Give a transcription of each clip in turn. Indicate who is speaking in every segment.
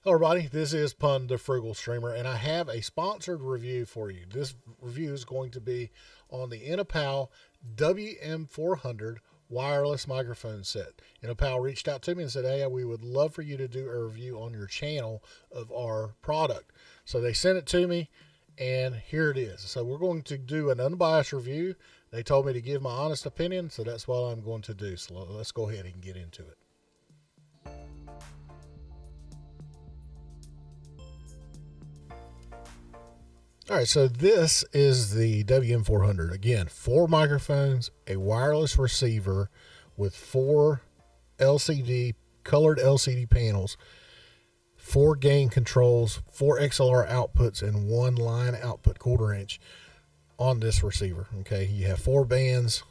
Speaker 1: Hello, everybody. This is Pun the Frugal Streamer, and I have a sponsored review for you. This review is going to be on the Innopow WM400 wireless microphone set. Innopow reached out to me and said, "Hey, we would love for you to do a review on your channel of our product." So they sent it to me, and here it is. So we're going to do an unbiased review. They told me to give my honest opinion, so that's what I'm going to do. So let's go ahead and get into it. All right, so this is the WM400. Again, 4 microphones, a wireless receiver with 4 colored LCD panels, 4 gain controls, 4 XLR outputs, and 1 line output 1/4 inch on this receiver. Okay, you have 4 bands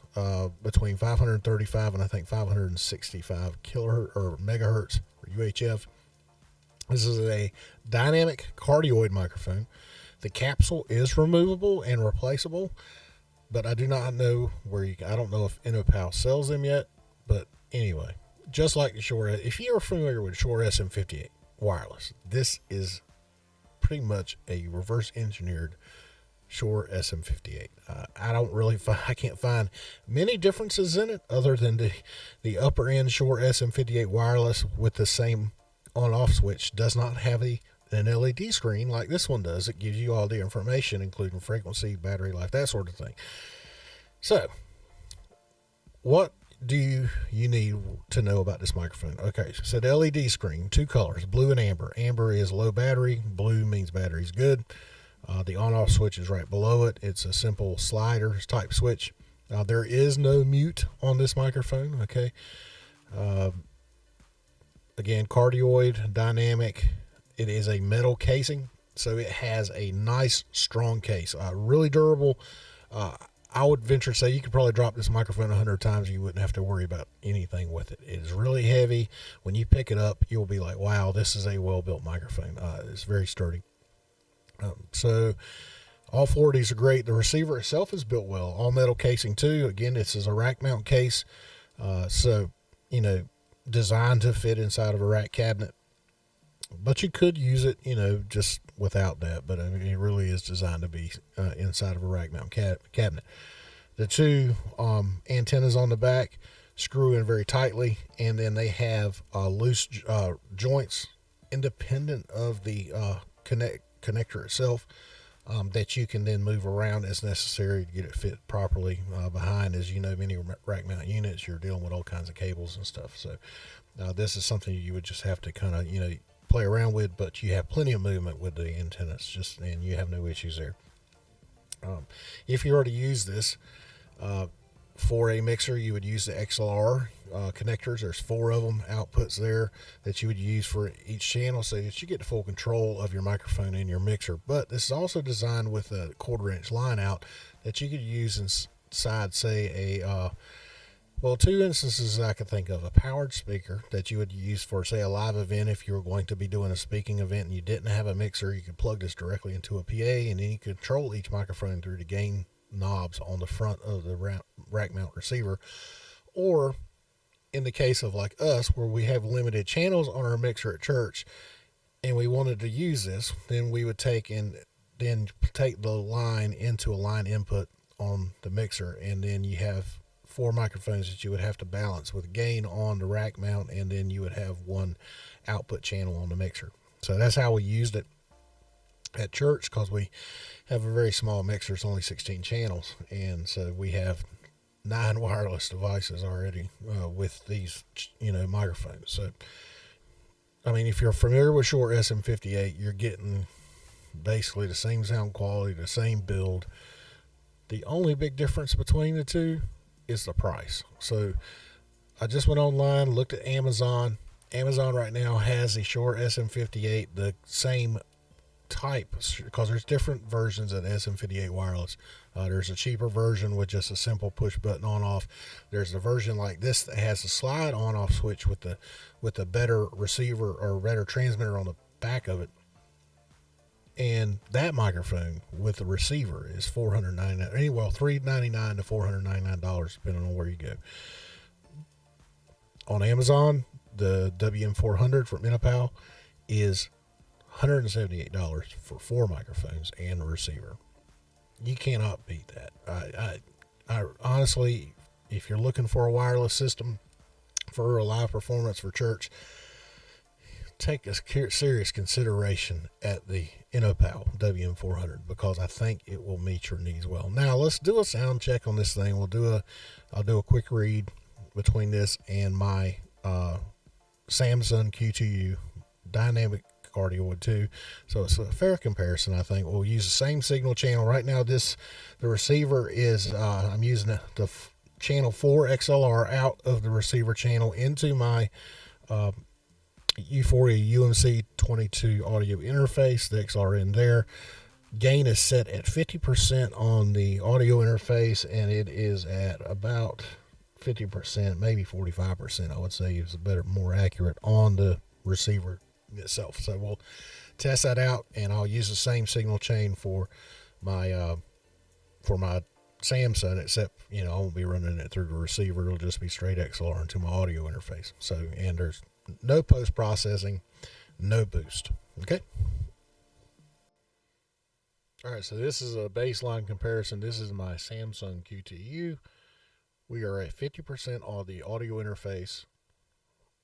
Speaker 1: between 535 and I think 565 kilohertz or megahertz or UHF. This is a dynamic cardioid microphone. The capsule is removable and replaceable, but I do not know I don't know if Innopow sells them yet. But anyway, just like the Shure, if you're familiar with Shure SM58 wireless, this is pretty much a reverse engineered Shure SM58. I can't find many differences in it other than the upper end Shure SM58 wireless with the same on off switch does not have an LED screen like this one does. It gives you all the information, including frequency, battery life, that sort of thing. So, what do you need to know about this microphone? Okay, so the LED screen, 2 colors, blue and amber. Amber is low battery, blue means battery's good. The on-off switch is right below it. It's a simple slider type switch. There is no mute on this microphone, okay? Again, cardioid, dynamic. It is a metal casing, so it has a nice, strong case. Really durable. I would venture to say you could probably drop this microphone 100 times and you wouldn't have to worry about anything with it. It is really heavy. When you pick it up, you'll be like, wow, this is a well-built microphone. It's very sturdy. So all 4 of these are great. The receiver itself is built well. All metal casing too. Again, this is a rack mount case. So, designed to fit inside of a rack cabinet. But you could use it, just without that. But I mean, it really is designed to be inside of a rack mount cabinet. The 2 antennas on the back screw in very tightly, and then they have loose joints independent of the connector itself that you can then move around as necessary to get it fit properly behind. As you know, many rack mount units, you're dealing with all kinds of cables and stuff. So this is something you would just have to kind of, play around with, but you have plenty of movement with the antennas, and you have no issues there. If you were to use this for a mixer, you would use the XLR connectors. There's 4 of them, outputs there that you would use for each channel, so that you get the full control of your microphone and your mixer. But this is also designed with a 1/4 inch line out that you could use inside, say, 2 instances I could think of: a powered speaker that you would use for, say, a live event. If you were going to be doing a speaking event and you didn't have a mixer, you could plug this directly into a PA, and then you control each microphone through the gain knobs on the front of the rack mount receiver. Or in the case of like us, where we have limited channels on our mixer at church and we wanted to use this, then we would take the line into a line input on the mixer, and then you have 4 microphones that you would have to balance with gain on the rack mount, and then you would have 1 output channel on the mixer. So that's how we used it at church, because we have a very small mixer. It's only 16 channels, and so we have 9 wireless devices already with these microphones. So I mean, if you're familiar with Shure SM58, you're getting basically the same sound quality, the same build. The only big difference between the two is the price. So I just went online, looked at Amazon. Amazon right now has a Shure SM58, the same type, because there's different versions of SM58 wireless. There's a cheaper version with just a simple push button on off. There's a version like this that has a slide on off switch with the better receiver or better transmitter on the back of it. And that microphone with the receiver is $499. Well, $399 to $499 depending on where you go. On Amazon, the WM400 from Innopow is $178 for 4 microphones and a receiver. You cannot beat that. I honestly, if you're looking for a wireless system for a live performance for church, take a serious consideration at the Innopow WM400, because I think it will meet your needs well. Now let's do a sound check on this thing. I'll do a quick read between this and my SAMSON Q2U dynamic cardioid 2, so it's a fair comparison. I think we'll use the same signal channel right now. The receiver is I'm using the channel 4 XLR out of the receiver channel into my U40 UMC 22 audio interface, the XLR in there. Gain is set at 50% on the audio interface, and it is at about 50%, maybe 45%, I would say is better, more accurate on the receiver itself. So we'll test that out, and I'll use the same signal chain for my SAMSON, except I won't be running it through the receiver. It'll just be straight XLR into my audio interface. So, and there's no post processing, no boost. Okay. All right, so this is a baseline comparison. This is my SAMSON Q2U. We are at 50% on the audio interface,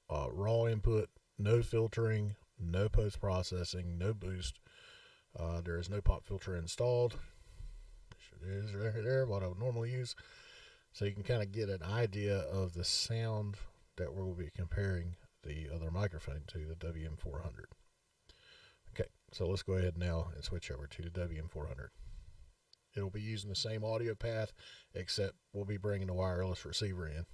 Speaker 1: raw input, no filtering, no post processing, no boost. There is no pop filter installed. It is right there, what I would normally use. So you can kind of get an idea of the sound that we'll be comparing the other microphone to, the WM400. Okay, so let's go ahead now and switch over to the WM400. It'll be using the same audio path, except we'll be bringing the wireless receiver in.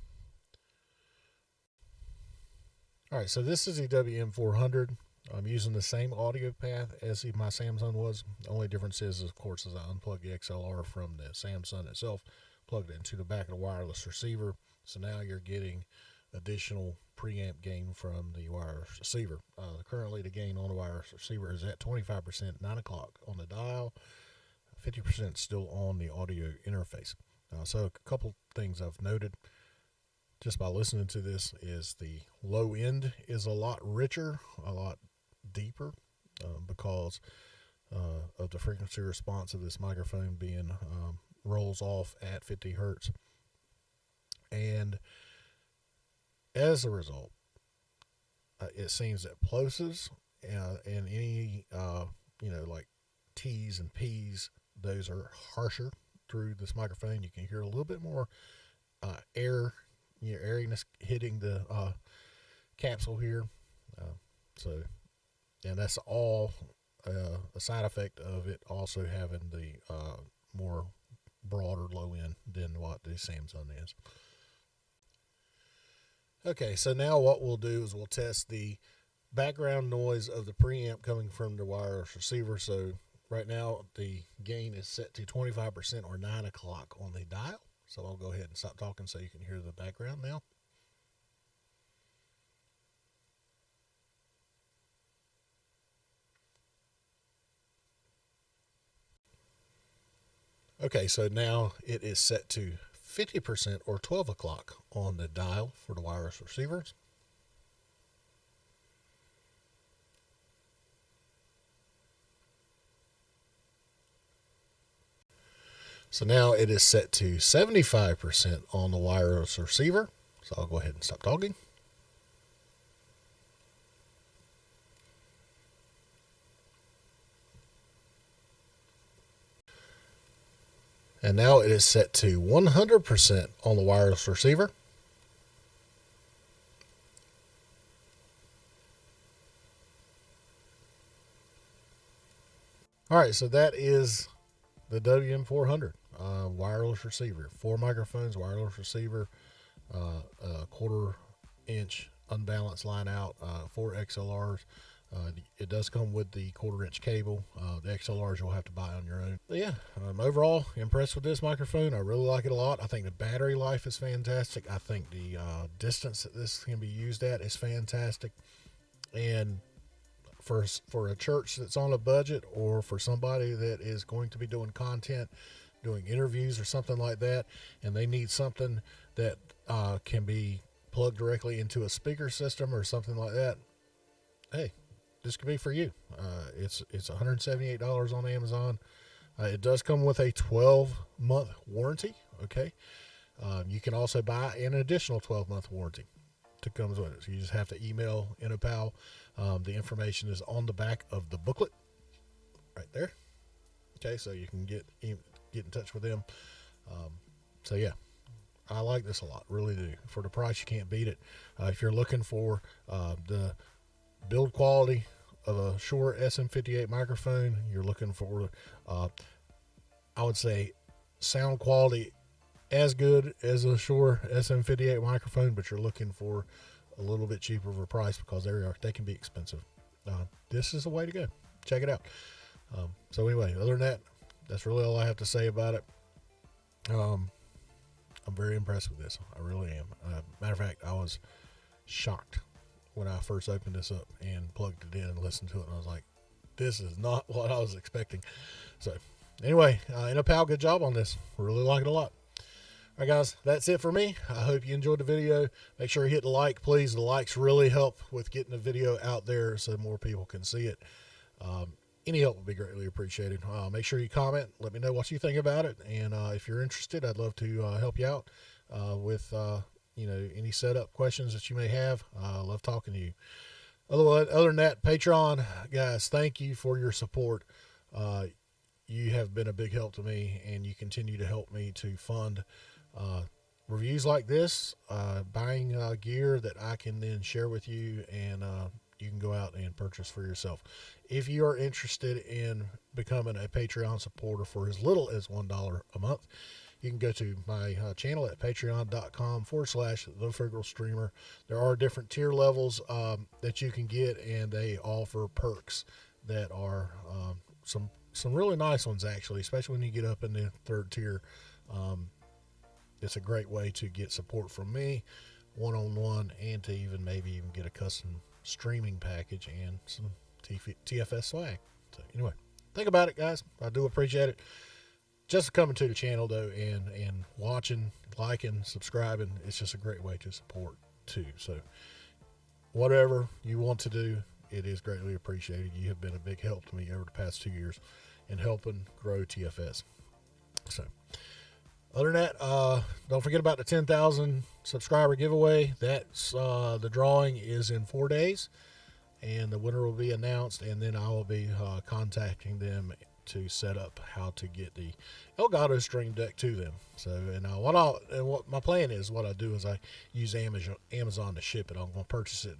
Speaker 1: All right, so this is the WM400. I'm using the same audio path as my SAMSON was. The only difference is, of course, I unplugged the XLR from the SAMSON itself, plugged it into the back of the wireless receiver. So now you're getting additional preamp gain from the wireless receiver. Currently, the gain on the wireless receiver is at 25%, 9 o'clock on the dial, 50% still on the audio interface. So a couple things I've noted just by listening to this is the low end is a lot richer, a lot deeper, because of the frequency response of this microphone being rolls off at 50 hertz. And as a result, it seems that plosives and any like T's and P's, those are harsher through this microphone. You can hear a little bit more airiness hitting the capsule here. And that's all a side effect of it also having the more broader low end than what the SAMSON is. Okay, so now what we'll do is we'll test the background noise of the preamp coming from the wireless receiver. So right now the gain is set to 25% or 9 o'clock on the dial. So I'll go ahead and stop talking so you can hear the background now. Okay, so now it is set to 50% or 12 o'clock on the dial for the wireless receivers. So now it is set to 75% on the wireless receiver. So I'll go ahead and stop talking. And now it is set to 100% on the wireless receiver. All right, so that is the WM400 wireless receiver. 4 microphones, wireless receiver, a 1/4 inch unbalanced line out, 4 XLRs. It does come with the 1/4 inch cable. The XLRs you'll have to buy on your own. But yeah, I'm overall impressed with this microphone. I really like it a lot. I think the battery life is fantastic. I think the distance that this can be used at is fantastic. And for a church that's on a budget, or for somebody that is going to be doing content, doing interviews or something like that, and they need something that can be plugged directly into a speaker system or something like that, hey, this could be for you. It's $178 on Amazon. It does come with a 12-month warranty. Okay. You can also buy an additional 12-month warranty to come with it. So you just have to email Innopow. The information is on the back of the booklet right there. Okay, so you can get in touch with them. So yeah, I like this a lot, really do. For the price, you can't beat it. If you're looking for the build quality of a Shure SM58 microphone, you're looking for, I would say, sound quality as good as a Shure SM58 microphone, but you're looking for a little bit cheaper of a price because they can be expensive. This is the way to go. Check it out. So anyway, other than that, that's really all I have to say about it. I'm very impressed with this. I really am. Matter of fact, I was shocked when I first opened this up and plugged it in and listened to it, and I was like, this is not what I was expecting. So anyway, Innopow, good job on this. Really like it a lot. All right, guys, that's it for me. I hope you enjoyed the video. Make sure you hit the like, please. The likes really help with getting the video out there so more people can see it. Any help would be greatly appreciated. Make sure you comment. Let me know what you think about it. And if you're interested, I'd love to help you out with any setup questions that you may have. I love talking to you. Other than that, Patreon, guys, thank you for your support. You have been a big help to me, and you continue to help me to fund reviews like this, buying gear that I can then share with you, and you can go out and purchase for yourself. If you are interested in becoming a Patreon supporter for as little as $1 a month, you can go to my channel at patreon.com/The Frugal Streamer. There are different tier levels that you can get, and they offer perks that are some really nice ones, actually, especially when you get up in the third tier. It's a great way to get support from me one-on-one, and to maybe even get a custom streaming package and some TFS swag. So anyway, think about it, guys. I do appreciate it. Just coming to the channel though, and watching, liking, subscribing, it's just a great way to support too. So whatever you want to do, it is greatly appreciated. You have been a big help to me over the past 2 years in helping grow TFS. So other than that, don't forget about the 10,000 subscriber giveaway. That's the drawing is in 4 days, and the winner will be announced, and then I will be contacting them to set up how to get the Elgato Stream Deck to them. So, and what my plan is, what I do is I use Amazon to ship it. I'm going to purchase it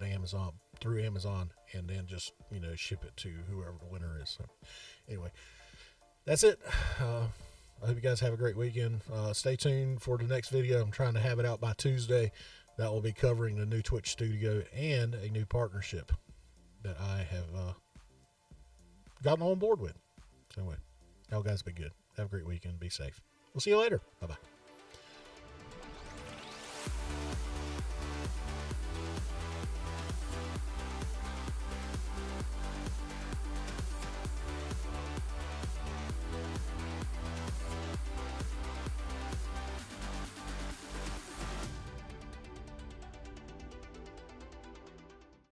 Speaker 1: through Amazon, and then just ship it to whoever the winner is. So anyway, that's it. I hope you guys have a great weekend. Stay tuned for the next video. I'm trying to have it out by Tuesday. That will be covering the new Twitch studio and a new partnership that I have gotten on board with. So anyway, y'all guys be good. Have a great weekend. Be safe. We'll see you later. Bye-bye.